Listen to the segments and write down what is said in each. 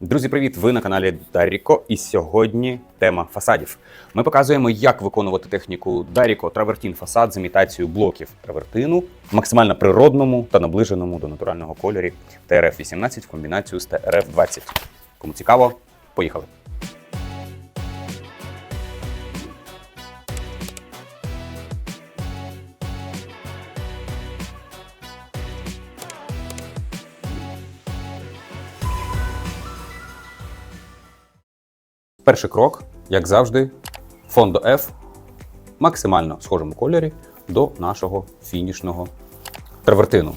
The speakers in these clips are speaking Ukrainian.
Друзі, привіт! Ви на каналі Даріко, і сьогодні тема фасадів. Ми показуємо, як виконувати техніку Даріко травертін фасад з імітацією блоків травертину в максимально природному та наближеному до натурального кольорі ТРФ-18 в комбінацію з ТРФ-20. Кому цікаво, поїхали! Перший крок, як завжди, фон до F в максимально схожому кольорі до нашого фінішного травертину.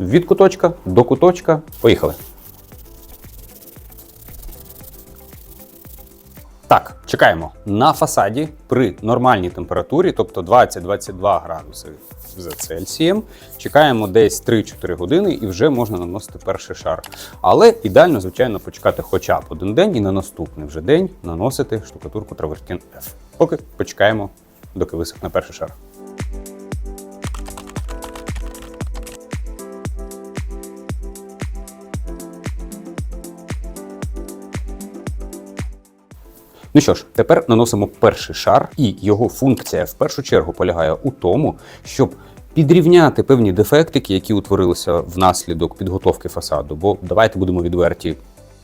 Від куточка до куточка. Поїхали. Так, чекаємо. На фасаді при нормальній температурі, тобто 20-22 градуси за Цельсієм, чекаємо десь 3-4 години і вже можна наносити перший шар. Але ідеально, звичайно, почекати хоча б один день і на наступний вже день наносити штукатурку травертін F. Поки почекаємо, доки висохне перший шар. Ну що ж, тепер наносимо перший шар, і його функція в першу чергу полягає у тому, щоб підрівняти певні дефектики, які утворилися внаслідок підготовки фасаду. Бо давайте будемо відверті,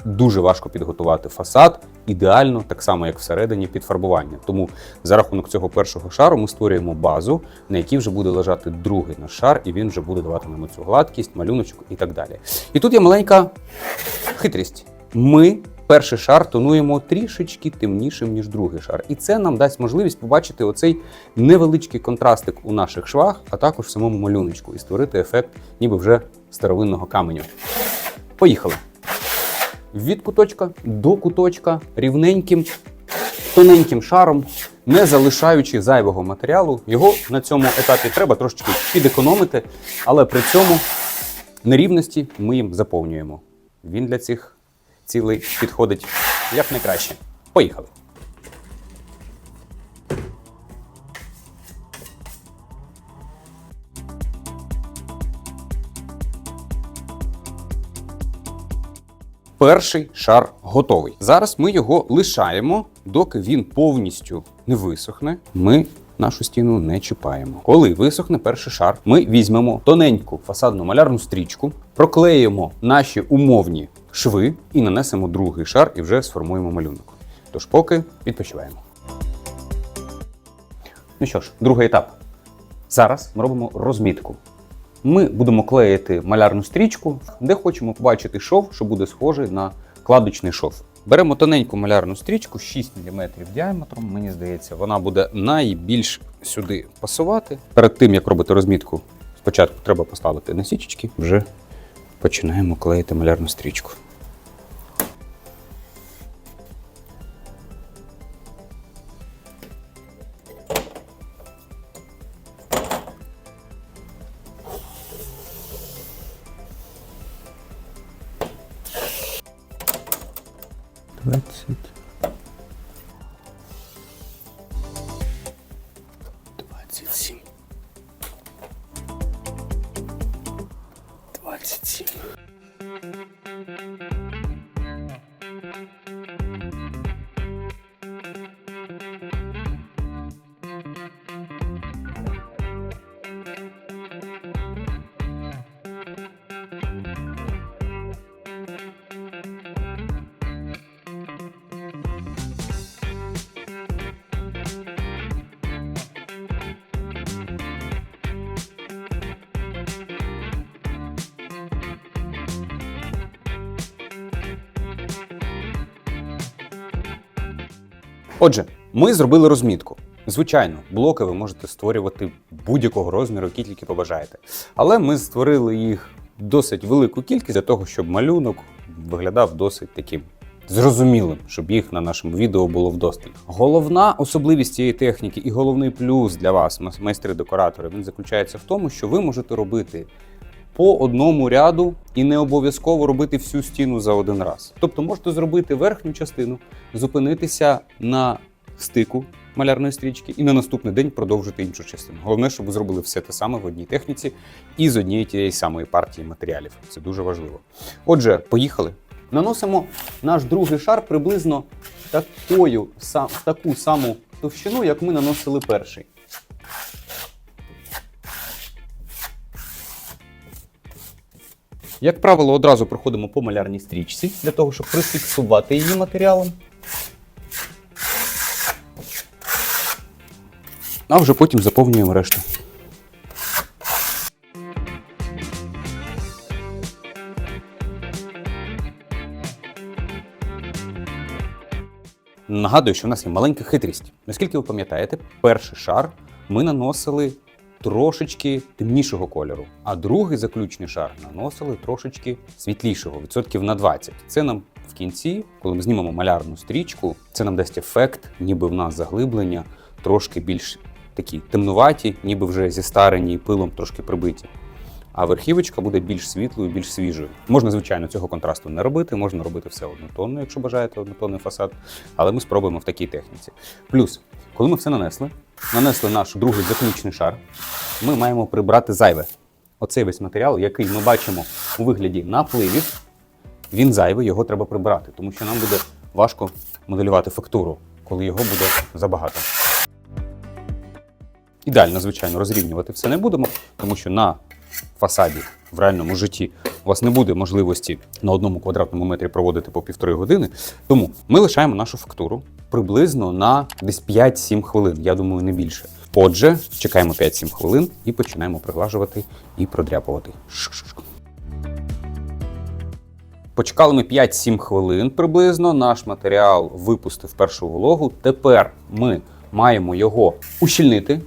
дуже важко підготувати фасад, ідеально, так само як всередині підфарбування. Тому за рахунок цього першого шару ми створюємо базу, на якій вже буде лежати другий наш шар, і він вже буде давати нам цю гладкість, малюночок і так далі. І тут є маленька хитрість. Ми перший шар тонуємо трішечки темнішим, ніж другий шар. І це нам дасть можливість побачити оцей невеличкий контрастик у наших швах, а також в самому малюночку, і створити ефект ніби вже старовинного каменю. Поїхали! Від куточка до куточка рівненьким, тоненьким шаром, не залишаючи зайвого матеріалу. Його на цьому етапі треба трошечки підекономити, але при цьому нерівності ми їм заповнюємо. Він для цих цілий підходить як найкраще. Поїхали! Перший шар готовий. Зараз ми його лишаємо, доки він повністю не висохне. Ми нашу стіну не чіпаємо. Коли висохне перший шар, ми візьмемо тоненьку фасадну малярну стрічку, проклеїмо наші умовні шви і нанесемо другий шар і вже сформуємо малюнок. Тож поки відпочиваємо. Ну що ж, другий етап. Зараз ми робимо розмітку. Ми будемо клеїти малярну стрічку, де хочемо побачити шов, що буде схожий на кладочний шов. Беремо тоненьку малярну стрічку, 6 мм діаметром, мені здається, вона буде найбільш сюди пасувати. Перед тим, як робити розмітку, спочатку треба поставити насічечки, вже починаємо клеїти малярну стрічку. Двадцять 27. Отже, ми зробили розмітку. Звичайно, блоки ви можете створювати будь-якого розміру, який тільки побажаєте. Але ми створили їх досить велику кількість для того, щоб малюнок виглядав досить таким зрозумілим, щоб їх на нашому відео було вдосталь. Головна особливість цієї техніки і головний плюс для вас, майстри-декоратори, він заключається в тому, що ви можете робити по одному ряду і не обов'язково робити всю стіну за один раз. Тобто можете зробити верхню частину, зупинитися на стику малярної стрічки і на наступний день продовжити іншу частину. Головне, щоб ви зробили все те саме в одній техніці і з однієї тієї самої партії матеріалів. Це дуже важливо. Отже, поїхали. Наносимо наш другий шар приблизно в таку саму товщину, як ми наносили перший. Як правило, одразу проходимо по малярній стрічці, для того, щоб прифіксувати її матеріалом. А вже потім заповнюємо решту. Нагадую, що в нас є маленька хитрість. Наскільки ви пам'ятаєте, перший шар ми наносили трошечки темнішого кольору, а другий заключний шар наносили трошечки світлішого, відсотків на 20. Це нам в кінці, коли ми знімемо малярну стрічку, це нам дасть ефект, ніби в нас заглиблення трошки більш такі темнуваті, ніби вже зістарені і пилом трошки прибиті. А верхівочка буде більш світлою, більш свіжою. Можна, звичайно, цього контрасту не робити, можна робити все однотонно, якщо бажаєте однотонний фасад, але ми спробуємо в такій техніці. Плюс, коли ми все нанесли наш другий заключний шар, ми маємо прибрати зайве. Оцей весь матеріал, який ми бачимо у вигляді напливів, він зайвий, його треба прибрати, тому що нам буде важко моделювати фактуру, коли його буде забагато. Ідеально, звичайно, розрівнювати все не будемо, тому що на фасаді в реальному житті у вас не буде можливості на 1 квадратному метрі проводити по 1,5 години. Тому ми лишаємо нашу фактуру приблизно на десь 5-7 хвилин, я думаю, не більше. Отже, чекаємо 5-7 хвилин і починаємо приглажувати і продряпувати. Почекали ми 5-7 хвилин приблизно, наш матеріал випустив першу вологу. Тепер ми маємо його ущільнити,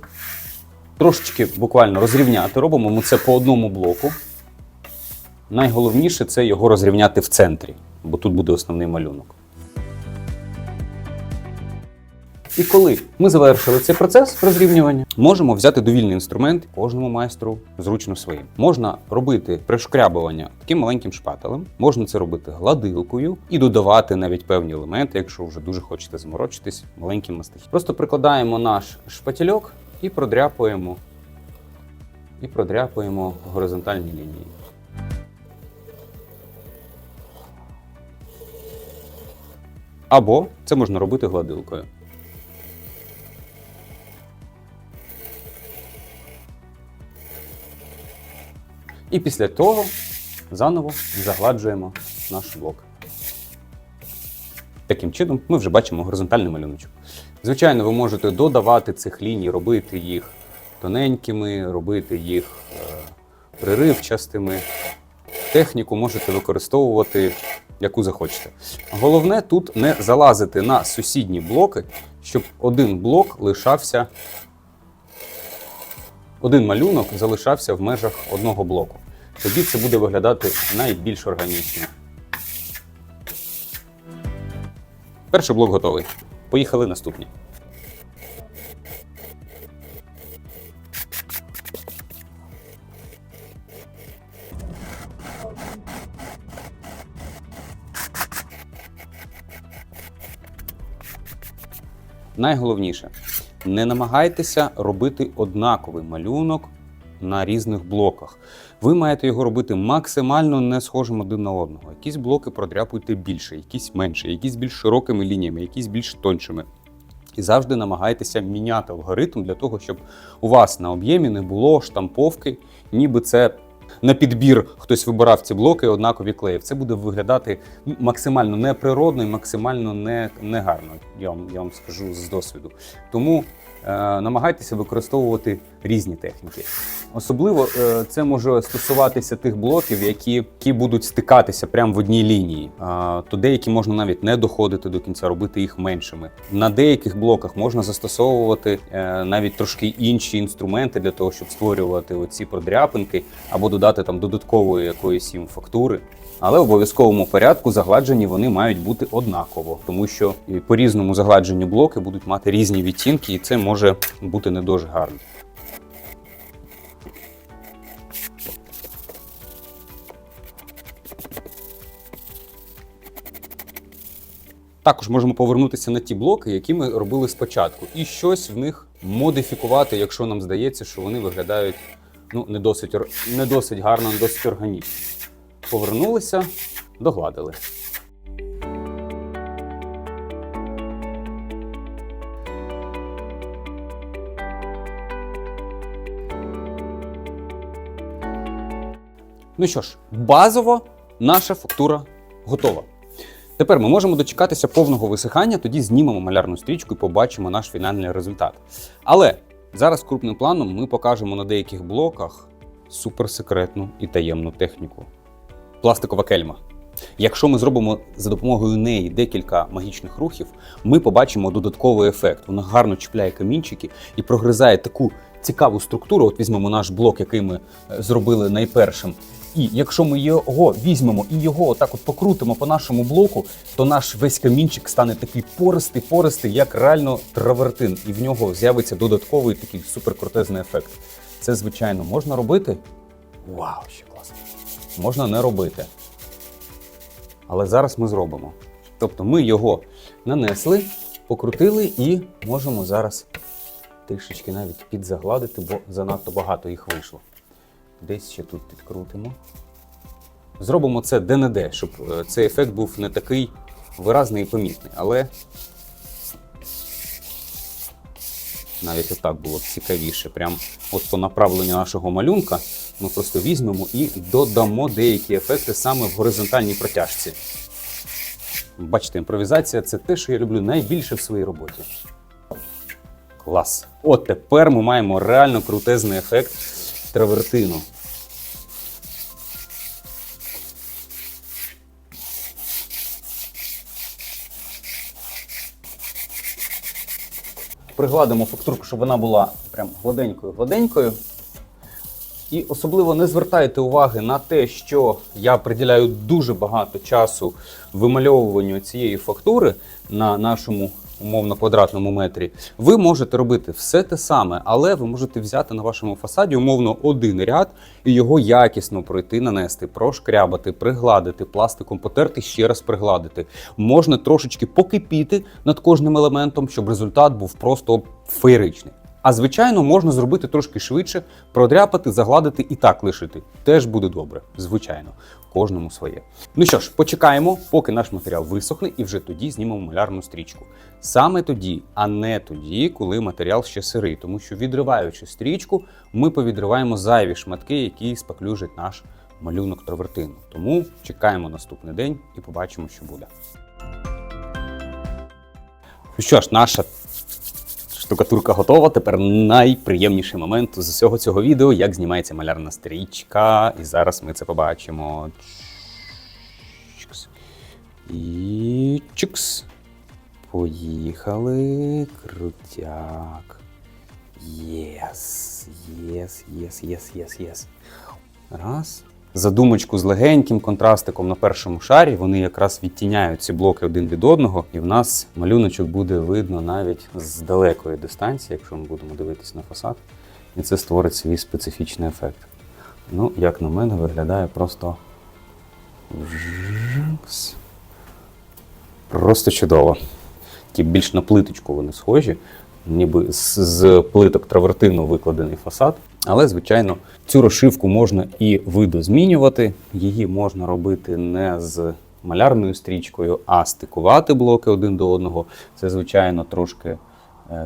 трошечки буквально розрівняти. Робимо ми це по одному блоку. Найголовніше – це його розрівняти в центрі, бо тут буде основний малюнок. І коли ми завершили цей процес розрівнювання, можемо взяти довільний інструмент, кожному майстру зручно своїм. Можна робити пришкрябування таким маленьким шпателем, можна це робити гладилкою і додавати навіть певні елементи, якщо вже дуже хочете заморочитись, маленьким мастихом. Просто прикладаємо наш шпательок і продряпуємо горизонтальні лінії. Або це можна робити гладилкою. І після того заново загладжуємо наш блок. Таким чином ми вже бачимо горизонтальний малюночок. Звичайно, ви можете додавати цих ліній, робити їх тоненькими, робити їх приривчастими. Техніку можете використовувати, яку захочете. Головне тут не залазити на сусідні блоки, щоб один малюнок залишався в межах одного блоку. Тоді це буде виглядати найбільш органічно. Перший блок готовий. Поїхали наступні. Найголовніше, не намагайтеся робити однаковий малюнок на різних блоках. Ви маєте його робити максимально не схожим один на одного. Якісь блоки продряпуйте більше, якісь менше, якісь більш широкими лініями, якісь більш тоншими. І завжди намагайтеся міняти алгоритм для того, щоб у вас на об'ємі не було штамповки, ніби це на підбір хтось вибирав ці блоки і однакові клеїв. Це буде виглядати максимально неприродно і максимально негарно, я вам скажу з досвіду. Тому намагайтеся використовувати різні техніки. Особливо це може стосуватися тих блоків, які будуть стикатися прямо в одній лінії. То деякі можна навіть не доходити до кінця, робити їх меншими. На деяких блоках можна застосовувати навіть трошки інші інструменти для того, щоб створювати оці продряпинки або додати там додаткової якоїсь їм фактури. Але в обов'язковому порядку загладжені вони мають бути однаково, тому що по-різному загладжені блоки будуть мати різні відтінки, і це може бути не дуже гарно. Також можемо повернутися на ті блоки, які ми робили спочатку, і щось в них модифікувати, якщо нам здається, що вони виглядають не досить гарно, не досить органічно. Повернулися, догладили. Ну що ж, базово наша фактура готова. Тепер ми можемо дочекатися повного висихання, тоді знімемо малярну стрічку і побачимо наш фінальний результат. Але зараз крупним планом ми покажемо на деяких блоках суперсекретну і таємну техніку. Пластикова кельма. Якщо ми зробимо за допомогою неї декілька магічних рухів, ми побачимо додатковий ефект. Вона гарно чіпляє камінчики і прогризає таку цікаву структуру. От візьмемо наш блок, який ми зробили найпершим. І якщо ми його візьмемо і його отак от покрутимо по нашому блоку, то наш весь камінчик стане такий пористий, як реально травертин. І в нього з'явиться додатковий такий суперкрутезний ефект. Це, звичайно, можна робити. Вау, ще класно. Можна не робити. Але зараз ми зробимо. Тобто ми його нанесли, покрутили і можемо зараз трішечки навіть підзагладити, бо занадто багато їх вийшло. Десь ще тут підкрутимо. Зробимо це де-не-де, щоб цей ефект був не такий виразний і помітний. Але навіть отак було б цікавіше. Прям от по направленню нашого малюнка ми просто візьмемо і додамо деякі ефекти саме в горизонтальній протяжці. Бачите, імпровізація – це те, що я люблю найбільше в своїй роботі. Клас! От тепер ми маємо реально крутезний ефект травертину. Пригладимо фактурку, щоб вона була прям гладенькою. І особливо не звертайте уваги на те, що я приділяю дуже багато часу вимальовуванню цієї фактури на нашому умовно квадратному метрі. Ви можете робити все те саме, але ви можете взяти на вашому фасаді умовно один ряд і його якісно пройти, нанести, прошкрябати, пригладити, пластиком потерти, ще раз пригладити. Можна трошечки покипіти над кожним елементом, щоб результат був просто феєричний. А звичайно, можна зробити трошки швидше, продряпати, загладити і так лишити. Теж буде добре, звичайно, кожному своє. Ну що ж, почекаємо, поки наш матеріал висохне, і вже тоді знімемо малярну стрічку. Саме тоді, а не тоді, коли матеріал ще сирий, тому що відриваючи стрічку, ми повідриваємо зайві шматки, які спаклюжать наш малюнок травертину. Тому чекаємо наступний день і побачимо, що буде. Ну що ж, наша штукатурка готова. Тепер найприємніший момент з усього цього відео, як знімається малярна стрічка. І зараз ми це побачимо. Чикс. І чикс. Поїхали. Крутяк. Єс. Раз. Задумочку з легеньким контрастиком на першому шарі, вони якраз відтіняють ці блоки один від одного, і в нас малюночок буде видно навіть з далекої дистанції, якщо ми будемо дивитися на фасад, і це створить свій специфічний ефект. Ну, як на мене, виглядає просто чудово. Ті більш на плиточку вони схожі, ніби з плиток травертину викладений фасад. Але, звичайно, цю розшивку можна і видозмінювати. Її можна робити не з малярною стрічкою, а стикувати блоки один до одного. Це, звичайно,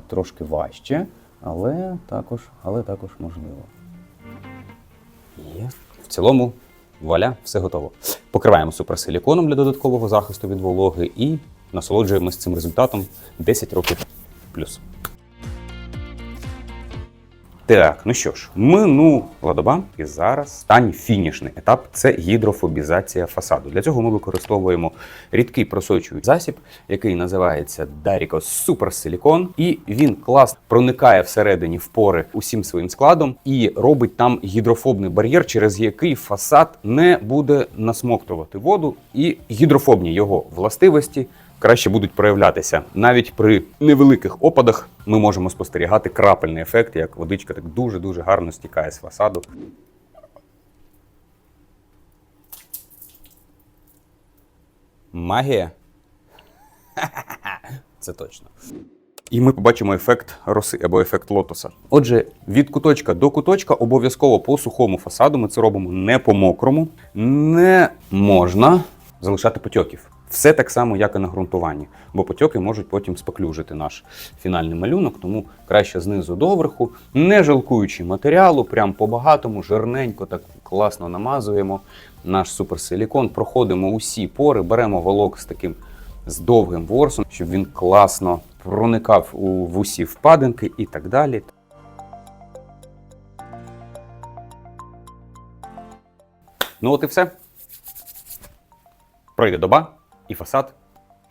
трошки важче, але також можливо. Є. В цілому, вуаля, все готово. Покриваємо суперсиліконом для додаткового захисту від вологи і насолоджуємося цим результатом 10 років плюс. Так, ну що ж, минула доба, і зараз останній фінішний етап – це гідрофобізація фасаду. Для цього ми використовуємо рідкий просочуючий засіб, який називається Dariko Super Silicone, і він класно проникає всередині в пори усім своїм складом і робить там гідрофобний бар'єр, через який фасад не буде насмоктувати воду, і гідрофобні його властивості краще будуть проявлятися. Навіть при невеликих опадах ми можемо спостерігати крапельний ефект, як водичка так дуже-дуже гарно стікає з фасаду. Магія. Це точно. І ми побачимо ефект роси або ефект лотоса. Отже, від куточка до куточка обов'язково по сухому фасаду, ми це робимо не по мокрому, не можна залишати потьоків. Все так само, як і на ґрунтуванні, бо потьоки можуть потім споклюжити наш фінальний малюнок, тому краще знизу до верху, не жалкуючи матеріалу, прям по-багатому, жирненько, так класно намазуємо наш суперсилікон, проходимо усі пори, беремо волок з довгим ворсом, щоб він класно проникав в усі впадинки і так далі. Ну от і все. Пройде доба, і фасад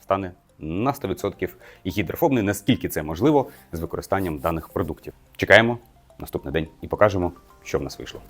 стане на 100% гідрофобний, наскільки це можливо з використанням даних продуктів. Чекаємо наступний день і покажемо, що в нас вийшло.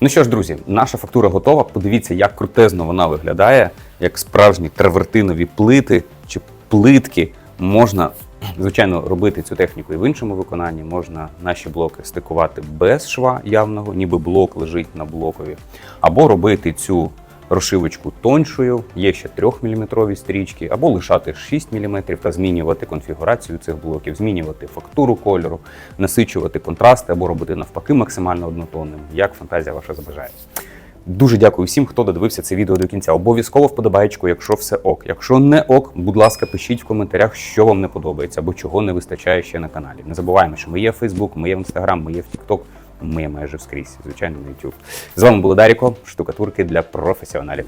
Ну що ж, друзі, наша фактура готова. Подивіться, як крутезно вона виглядає, як справжні травертинові плити чи плитки. Можна, звичайно, робити цю техніку і в іншому виконанні. Можна наші блоки стикувати без шва явного, ніби блок лежить на блокові. Або робити цю розшивочку тоншою, є ще 3-мм стрічки, або лишати 6 мм та змінювати конфігурацію цих блоків, змінювати фактуру кольору, насичувати контрасти, або робити навпаки максимально однотонним, як фантазія ваша забажає. Дуже дякую всім, хто додивився це відео до кінця. Обов'язково вподобаєчку, якщо все ок. Якщо не ок, будь ласка, пишіть в коментарях, що вам не подобається, або чого не вистачає ще на каналі. Не забуваємо, що ми є в Facebook, ми є в Instagram, ми є в TikTok, ми є майже вскрізь, звичайно, на YouTube. З вами був Даріко, штукатурки для професіоналів.